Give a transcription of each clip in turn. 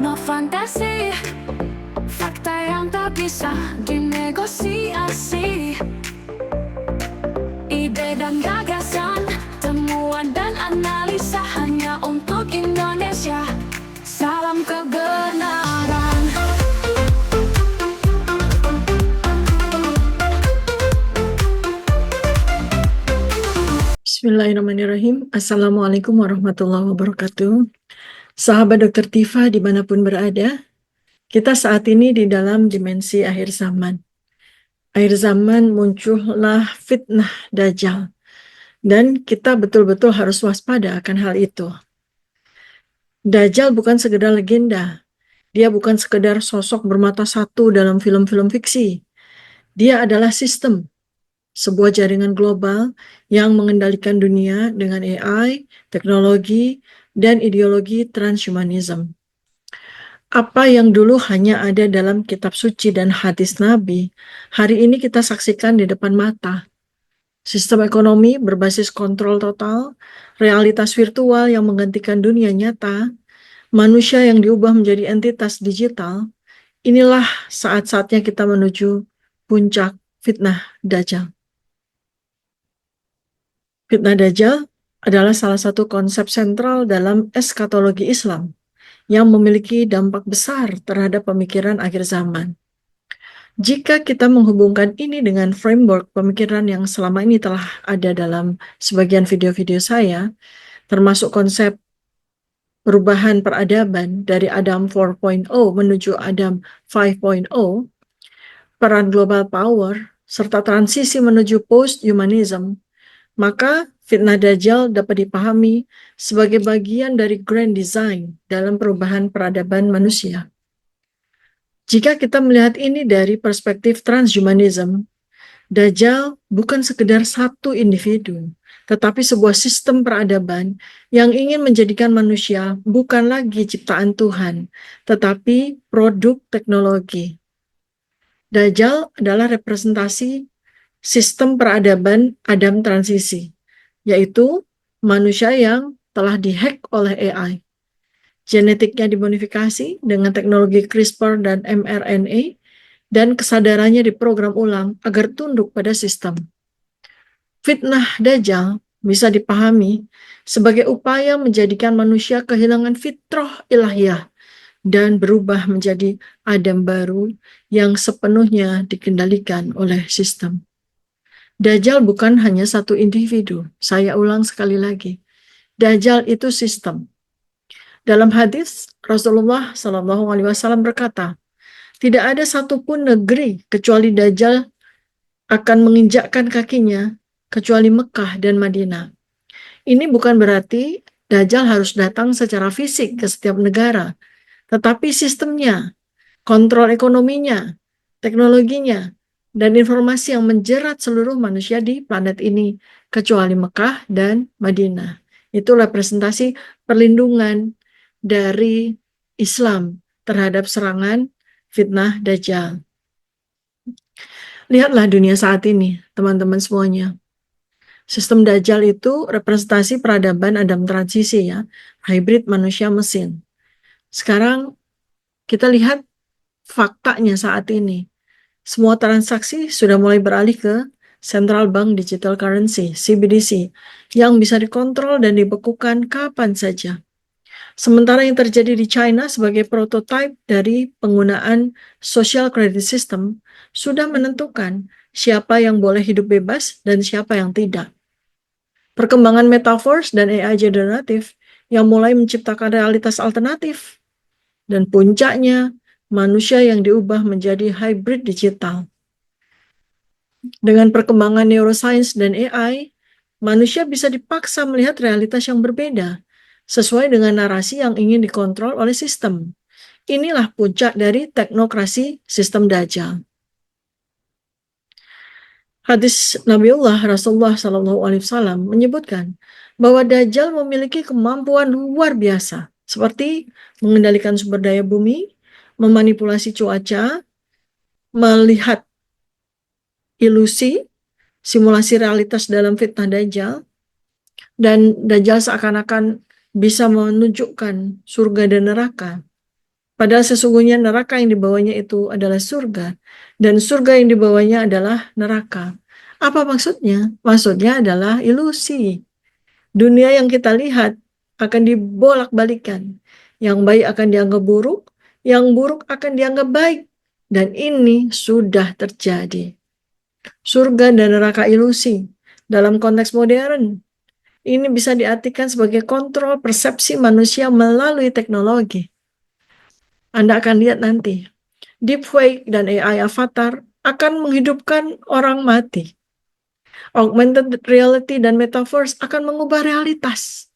no fantasi, fakta yang tak bisa dinegosiasi. Ide dan gagasan, temuan dan analisa hanya untuk Indonesia. Salam kebenaran. Bismillahirrahmanirrahim. Assalamualaikum warahmatullahi wabarakatuh. Sahabat Dokter Tifa dimanapun berada, kita saat ini di dalam dimensi akhir zaman. Akhir zaman muncullah fitnah Dajjal. Dan kita betul-betul harus waspada akan hal itu. Dajjal bukan sekedar legenda. Dia bukan sekedar sosok bermata satu dalam film-film fiksi. Dia adalah sistem, sebuah jaringan global yang mengendalikan dunia dengan AI, teknologi, dan ideologi transhumanism. Apa yang dulu hanya ada dalam kitab suci dan hadis Nabi, hari ini kita saksikan di depan mata. Sistem ekonomi berbasis kontrol total, realitas virtual yang menggantikan dunia nyata, manusia yang diubah menjadi entitas digital, inilah saat-saatnya kita menuju puncak fitnah Dajjal. Fitnah Dajjal adalah salah satu konsep sentral dalam eskatologi Islam yang memiliki dampak besar terhadap pemikiran akhir zaman. Jika kita menghubungkan ini dengan framework pemikiran yang selama ini telah ada dalam sebagian video-video saya, termasuk konsep perubahan peradaban dari Adam 4.0 menuju Adam 5.0, peran global power, serta transisi menuju post-humanism, maka fitnah Dajjal dapat dipahami sebagai bagian dari grand design dalam perubahan peradaban manusia. Jika kita melihat ini dari perspektif transhumanism, Dajjal bukan sekedar satu individu, tetapi sebuah sistem peradaban yang ingin menjadikan manusia bukan lagi ciptaan Tuhan, tetapi produk teknologi. Dajjal adalah representasi sistem peradaban Adam transisi, yaitu manusia yang telah dihack oleh AI. Genetiknya dimodifikasi dengan teknologi CRISPR dan mRNA, dan kesadarannya diprogram ulang agar tunduk pada sistem. Fitnah Dajjal bisa dipahami sebagai upaya menjadikan manusia kehilangan fitrah ilahiyah dan berubah menjadi Adam baru yang sepenuhnya dikendalikan oleh sistem. Dajjal bukan hanya satu individu. Saya ulang sekali lagi. Dajjal itu sistem. Dalam hadis, Rasulullah SAW berkata, tidak ada satupun negeri kecuali Dajjal akan menginjakkan kakinya, kecuali Mekah dan Madinah. Ini bukan berarti Dajjal harus datang secara fisik ke setiap negara, tetapi sistemnya, kontrol ekonominya, teknologinya, dan informasi yang menjerat seluruh manusia di planet ini, kecuali Mekah dan Madinah. Itu representasi perlindungan dari Islam terhadap serangan fitnah Dajjal. Lihatlah dunia saat ini, teman-teman semuanya. Sistem Dajjal itu representasi peradaban Adam transisi ya, hybrid manusia mesin. Sekarang kita lihat faktanya saat ini. Semua transaksi sudah mulai beralih ke Central Bank Digital Currency, CBDC, yang bisa dikontrol dan dibekukan kapan saja. Sementara yang terjadi di China sebagai prototipe dari penggunaan social credit system sudah menentukan siapa yang boleh hidup bebas dan siapa yang tidak. Perkembangan metaverse dan AI generatif yang mulai menciptakan realitas alternatif. Dan puncaknya, manusia yang diubah menjadi hybrid digital. Dengan perkembangan neuroscience dan AI, manusia bisa dipaksa melihat realitas yang berbeda, sesuai dengan narasi yang ingin dikontrol oleh sistem. Inilah puncak dari teknokrasi sistem Dajjal. Hadis Nabiullah Rasulullah SAW menyebutkan bahwa Dajjal memiliki kemampuan luar biasa, seperti mengendalikan sumber daya bumi, memanipulasi cuaca, melihat ilusi, simulasi realitas dalam fitnah Dajjal, dan Dajjal seakan-akan bisa menunjukkan surga dan neraka. Padahal sesungguhnya neraka yang dibawanya itu adalah surga, dan surga yang dibawanya adalah neraka. Apa maksudnya? Maksudnya adalah ilusi. Dunia yang kita lihat akan dibolak-balikan. Yang baik akan dianggap buruk, yang buruk akan dianggap baik. Dan ini sudah terjadi. Surga dan neraka ilusi. Dalam konteks modern, ini bisa diartikan sebagai kontrol persepsi manusia melalui teknologi. Anda akan lihat nanti, deepfake dan AI avatar akan menghidupkan orang mati. Augmented reality dan metaverse akan mengubah realitas.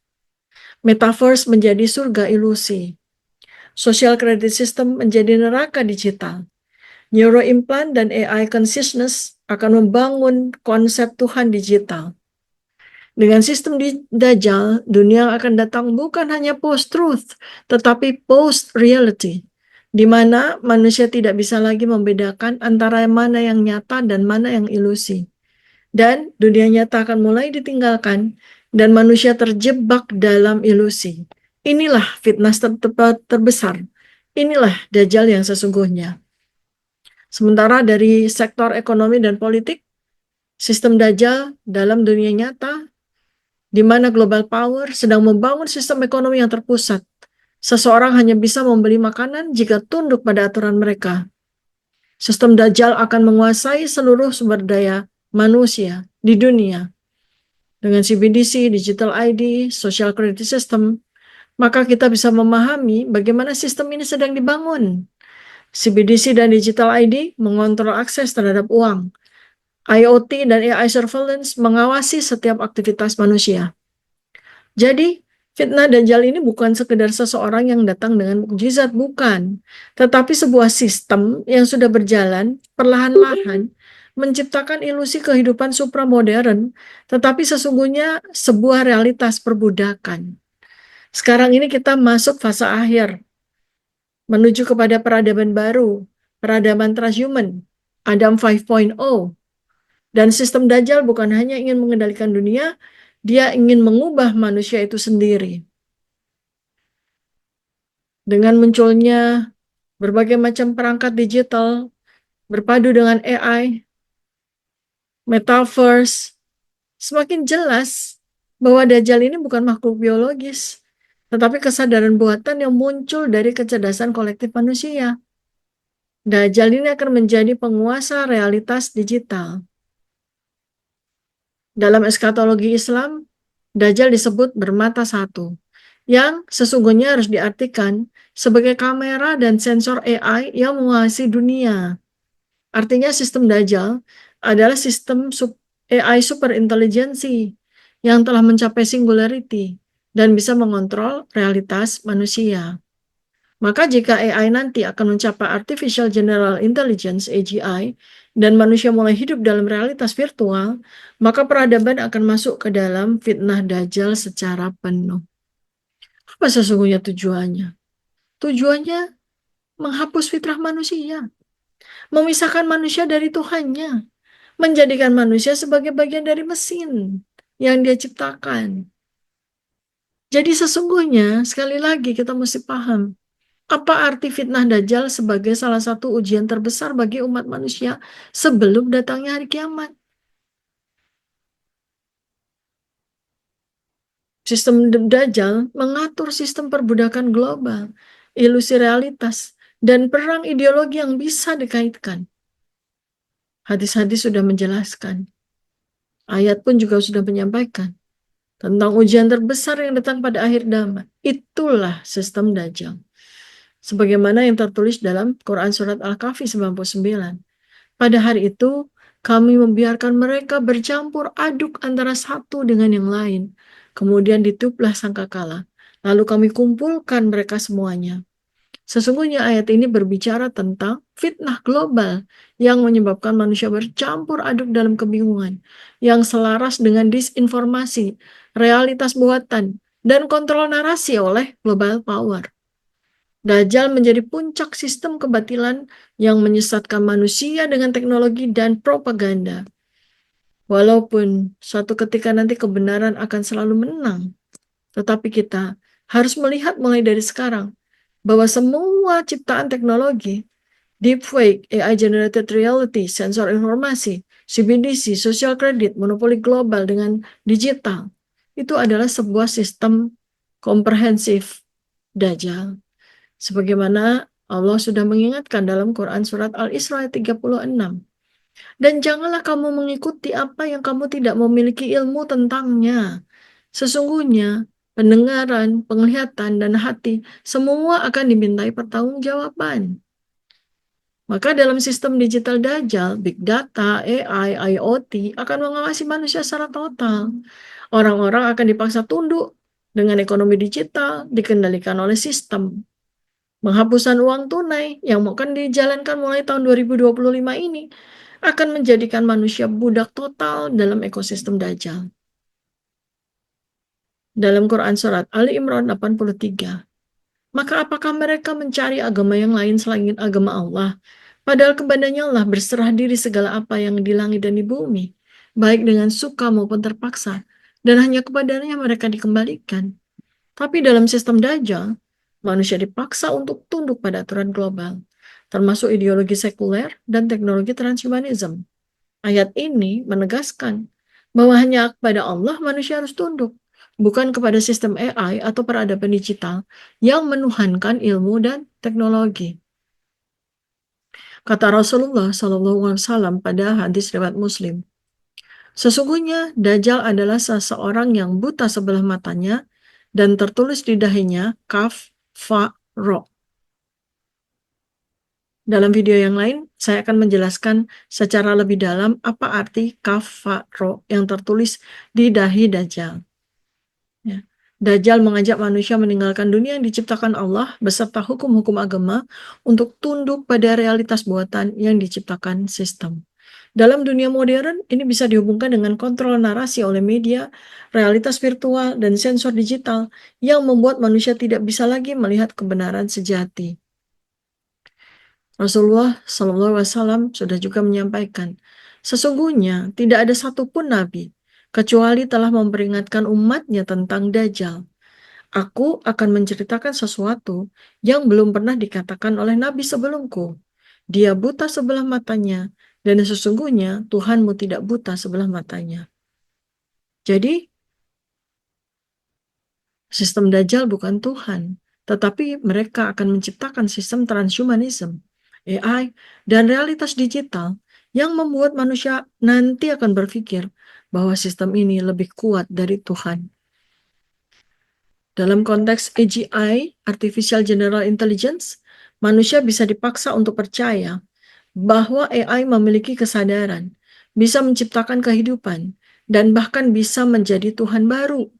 Metaverse menjadi surga ilusi. Social credit system menjadi neraka digital. Neuroimplant dan AI consciousness akan membangun konsep Tuhan digital. Dengan sistem Dajjal, dunia akan datang bukan hanya post-truth, tetapi post-reality, di mana manusia tidak bisa lagi membedakan antara mana yang nyata dan mana yang ilusi. Dan dunia nyata akan mulai ditinggalkan, dan manusia terjebak dalam ilusi. Inilah fitnah terbesar. Inilah Dajjal yang sesungguhnya. Sementara dari sektor ekonomi dan politik, sistem Dajjal dalam dunia nyata di mana global power sedang membangun sistem ekonomi yang terpusat. Seseorang hanya bisa membeli makanan jika tunduk pada aturan mereka. Sistem Dajjal akan menguasai seluruh sumber daya manusia di dunia. Dengan CBDC, Digital ID, Social Credit System, maka kita bisa memahami bagaimana sistem ini sedang dibangun. CBDC dan Digital ID mengontrol akses terhadap uang. IoT dan AI surveillance mengawasi setiap aktivitas manusia. Jadi, fitnah Dajjal ini bukan sekedar seseorang yang datang dengan mukjizat, bukan. Tetapi sebuah sistem yang sudah berjalan perlahan-lahan menciptakan ilusi kehidupan supramodern, tetapi sesungguhnya sebuah realitas perbudakan. Sekarang ini kita masuk fase akhir, menuju kepada peradaban baru, peradaban transhuman, Adam 5.0. Dan sistem Dajjal bukan hanya ingin mengendalikan dunia, dia ingin mengubah manusia itu sendiri. Dengan munculnya berbagai macam perangkat digital, berpadu dengan AI, metaverse, semakin jelas bahwa Dajjal ini bukan makhluk biologis, tetapi kesadaran buatan yang muncul dari kecerdasan kolektif manusia. Dajjal ini akan menjadi penguasa realitas digital. Dalam eskatologi Islam, Dajjal disebut bermata satu, yang sesungguhnya harus diartikan sebagai kamera dan sensor AI yang menguasai dunia. Artinya sistem Dajjal adalah sistem AI superintelijensi yang telah mencapai singularity dan bisa mengontrol realitas manusia. Maka jika AI nanti akan mencapai Artificial General Intelligence (AGI) dan manusia mulai hidup dalam realitas virtual, maka peradaban akan masuk ke dalam fitnah Dajjal secara penuh. Apa sesungguhnya tujuannya? Tujuannya menghapus fitrah manusia, memisahkan manusia dari Tuhannya, menjadikan manusia sebagai bagian dari mesin yang dia ciptakan. Jadi sesungguhnya, sekali lagi kita mesti paham, apa arti fitnah Dajjal sebagai salah satu ujian terbesar bagi umat manusia sebelum datangnya hari kiamat. Sistem Dajjal mengatur sistem perbudakan global, ilusi realitas, dan perang ideologi yang bisa dikaitkan. Hadis-hadis sudah menjelaskan. Ayat pun juga sudah menyampaikan tentang ujian terbesar yang datang pada akhir zaman. Itulah sistem Dajjal. Sebagaimana yang tertulis dalam Quran Surat Al-Kahfi 99. Pada hari itu, kami membiarkan mereka bercampur aduk antara satu dengan yang lain. Kemudian ditiuplah sangkakala. Lalu kami kumpulkan mereka semuanya. Sesungguhnya ayat ini berbicara tentang fitnah global yang menyebabkan manusia bercampur aduk dalam kebingungan, yang selaras dengan disinformasi, realitas buatan, dan kontrol narasi oleh global power. Dajjal menjadi puncak sistem kebatilan yang menyesatkan manusia dengan teknologi dan propaganda. Walaupun suatu ketika nanti kebenaran akan selalu menang, tetapi kita harus melihat mulai dari sekarang bahwa semua ciptaan teknologi, deepfake, AI generated reality, sensor informasi, CBDC, social credit, monopoli global dengan digital, itu adalah sebuah sistem komprehensif Dajjal. Sebagaimana Allah sudah mengingatkan dalam Quran surat Al-Isra ayat 36. Dan janganlah kamu mengikuti apa yang kamu tidak memiliki ilmu tentangnya. Sesungguhnya pendengaran, penglihatan, dan hati semua akan dimintai pertanggungjawaban. Maka dalam sistem digital Dajjal, Big Data, AI, IoT akan mengawasi manusia secara total. Orang-orang akan dipaksa tunduk dengan ekonomi digital dikendalikan oleh sistem. Penghapusan uang tunai yang akan dijalankan mulai tahun 2025 ini akan menjadikan manusia budak total dalam ekosistem Dajjal. Dalam Quran Surat Ali Imran 83, maka apakah mereka mencari agama yang lain selain agama Allah? Padahal kepadanya Allah berserah diri segala apa yang di langit dan di bumi, baik dengan suka maupun terpaksa, dan hanya kepadanya mereka dikembalikan. Tapi dalam sistem Dajjal, manusia dipaksa untuk tunduk pada aturan global, termasuk ideologi sekuler dan teknologi transhumanism. Ayat ini menegaskan bahwa hanya kepada Allah manusia harus tunduk, bukan kepada sistem AI atau peradaban digital yang menuhankan ilmu dan teknologi. Kata Rasulullah SAW pada hadis riwayat Muslim, sesungguhnya Dajjal adalah seseorang yang buta sebelah matanya dan tertulis di dahinya kaf, fa, ro. Dalam video yang lain, saya akan menjelaskan secara lebih dalam apa arti kaf, fa, ro yang tertulis di dahi Dajjal. Ya. Dajjal mengajak manusia meninggalkan dunia yang diciptakan Allah beserta hukum-hukum agama untuk tunduk pada realitas buatan yang diciptakan sistem. Dalam dunia modern, ini bisa dihubungkan dengan kontrol narasi oleh media, realitas virtual, dan sensor digital yang membuat manusia tidak bisa lagi melihat kebenaran sejati. Rasulullah SAW sudah juga menyampaikan, sesungguhnya tidak ada satupun nabi kecuali telah memperingatkan umatnya tentang Dajjal. Aku akan menceritakan sesuatu yang belum pernah dikatakan oleh nabi sebelumku. Dia buta sebelah matanya, dan sesungguhnya Tuhanmu tidak buta sebelah matanya. Jadi, sistem Dajjal bukan Tuhan, tetapi mereka akan menciptakan sistem transhumanism, AI, dan realitas digital yang membuat manusia nanti akan berpikir bahwa sistem ini lebih kuat dari Tuhan. Dalam konteks AGI, Artificial General Intelligence, manusia bisa dipaksa untuk percaya bahwa AI memiliki kesadaran, bisa menciptakan kehidupan, dan bahkan bisa menjadi Tuhan baru.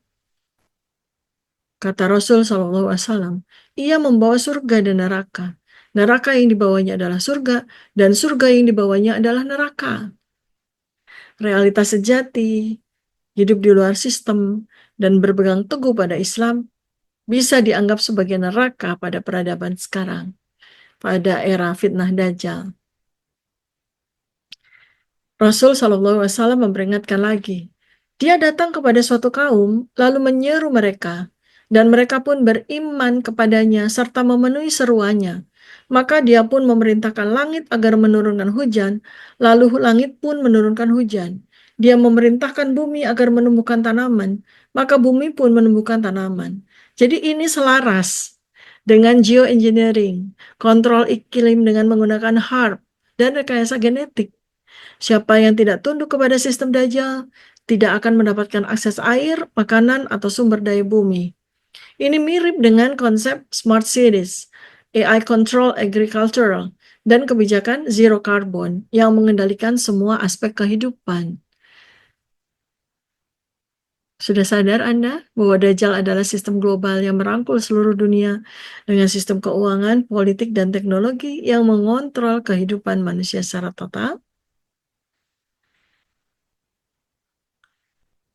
Kata Rasul SAW, ia membawa surga dan neraka. Neraka yang dibawanya adalah surga, dan surga yang dibawanya adalah neraka. Realitas sejati, hidup di luar sistem, dan berpegang teguh pada Islam bisa dianggap sebagai neraka pada peradaban sekarang, pada era fitnah Dajjal. Rasul SAW memperingatkan lagi, dia datang kepada suatu kaum, lalu menyeru mereka, dan mereka pun beriman kepadanya serta memenuhi seruannya. Maka dia pun memerintahkan langit agar menurunkan hujan, lalu langit pun menurunkan hujan. Dia memerintahkan bumi agar menumbuhkan tanaman, maka bumi pun menumbuhkan tanaman. Jadi ini selaras dengan geoengineering, kontrol iklim dengan menggunakan HARP, dan rekayasa genetik. Siapa yang tidak tunduk kepada sistem Dajjal tidak akan mendapatkan akses air, makanan, atau sumber daya bumi. Ini mirip dengan konsep smart cities, AI control agricultural, dan kebijakan zero carbon yang mengendalikan semua aspek kehidupan. Sudah sadar Anda bahwa Dajjal adalah sistem global yang merangkul seluruh dunia dengan sistem keuangan, politik, dan teknologi yang mengontrol kehidupan manusia secara total?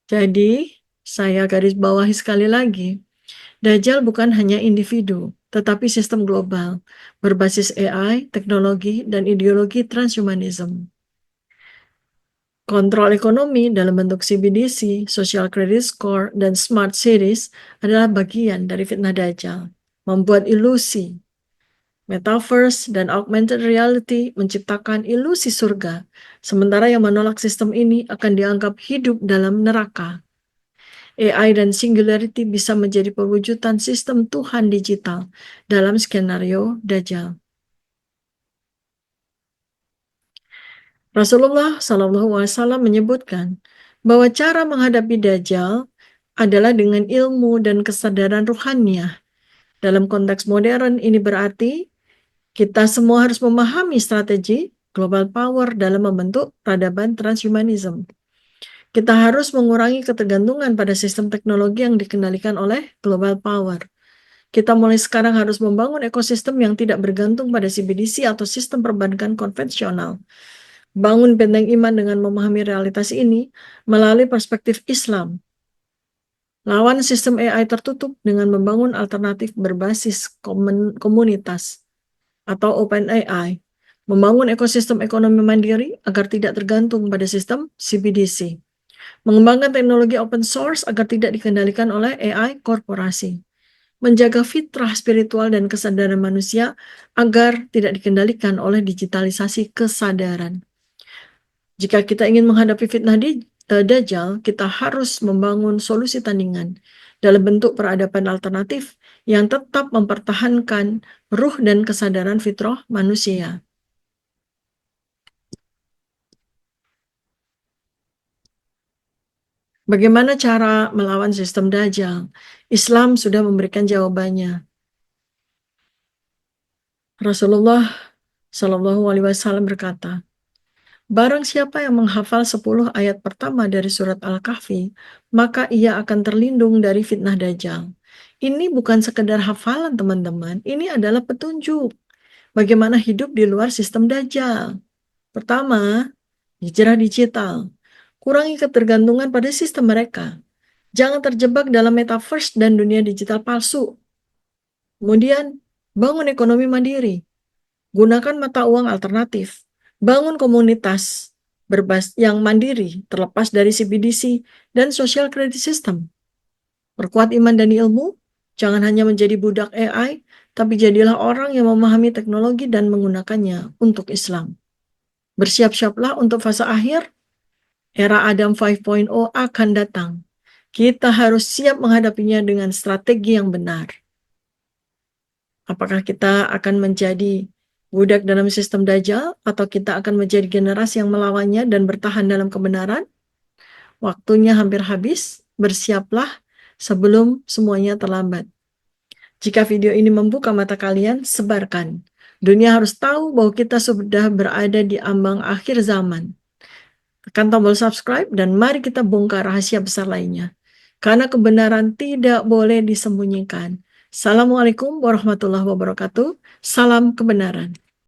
Jadi, saya garis bawahi sekali lagi, Dajjal bukan hanya individu, tetapi sistem global, berbasis AI, teknologi, dan ideologi transhumanism. Kontrol ekonomi dalam bentuk CBDC, Social Credit Score, dan Smart Cities adalah bagian dari fitnah Dajjal. membuat ilusi. Metaverse dan augmented reality menciptakan ilusi surga, sementara yang menolak sistem ini akan dianggap hidup dalam neraka. AI dan singularity bisa menjadi perwujudan sistem Tuhan digital dalam skenario Dajjal. Rasulullah SAW menyebutkan bahwa cara menghadapi Dajjal adalah dengan ilmu dan kesadaran ruhaniah. Dalam konteks modern ini berarti kita semua harus memahami strategi global power dalam membentuk peradaban transhumanism. Kita harus mengurangi ketergantungan pada sistem teknologi yang dikendalikan oleh global power. Kita mulai sekarang harus membangun ekosistem yang tidak bergantung pada CBDC atau sistem perbankan konvensional. Bangun benteng iman dengan memahami realitas ini melalui perspektif Islam. Lawan sistem AI tertutup dengan membangun alternatif berbasis komunitas atau Open AI. Membangun ekosistem ekonomi mandiri agar tidak tergantung pada sistem CBDC. Mengembangkan teknologi open source agar tidak dikendalikan oleh AI korporasi. Menjaga fitrah spiritual dan kesadaran manusia agar tidak dikendalikan oleh digitalisasi kesadaran. Jika kita ingin menghadapi fitnah Dajjal, kita harus membangun solusi tandingan dalam bentuk peradaban alternatif yang tetap mempertahankan ruh dan kesadaran fitrah manusia. Bagaimana cara melawan sistem Dajjal? Islam sudah memberikan jawabannya. Rasulullah Shallallahu Alaihi Wasallam berkata, barang siapa yang menghafal 10 ayat pertama dari surat Al-Kahfi, maka ia akan terlindung dari fitnah Dajjal. Ini bukan sekedar hafalan teman-teman, ini adalah petunjuk bagaimana hidup di luar sistem Dajjal. Pertama, hijrah digital. Kurangi ketergantungan pada sistem mereka. Jangan terjebak dalam metaverse dan dunia digital palsu. Kemudian, bangun ekonomi mandiri. Gunakan mata uang alternatif. Bangun komunitas yang mandiri, terlepas dari CBDC dan social credit system. Perkuat iman dan ilmu, jangan hanya menjadi budak AI, tapi jadilah orang yang memahami teknologi dan menggunakannya untuk Islam. Bersiap-siaplah untuk fase akhir, era Adam 5.0 akan datang. Kita harus siap menghadapinya dengan strategi yang benar. Apakah kita akan menjadi budak dalam sistem Dajjal atau kita akan menjadi generasi yang melawannya dan bertahan dalam kebenaran? Waktunya hampir habis, bersiaplah sebelum semuanya terlambat. Jika video ini membuka mata kalian, sebarkan. Dunia harus tahu bahwa kita sudah berada di ambang akhir zaman. Tekan tombol subscribe dan mari kita bongkar rahasia besar lainnya. Karena kebenaran tidak boleh disembunyikan. Assalamualaikum warahmatullahi wabarakatuh. Salam kebenaran.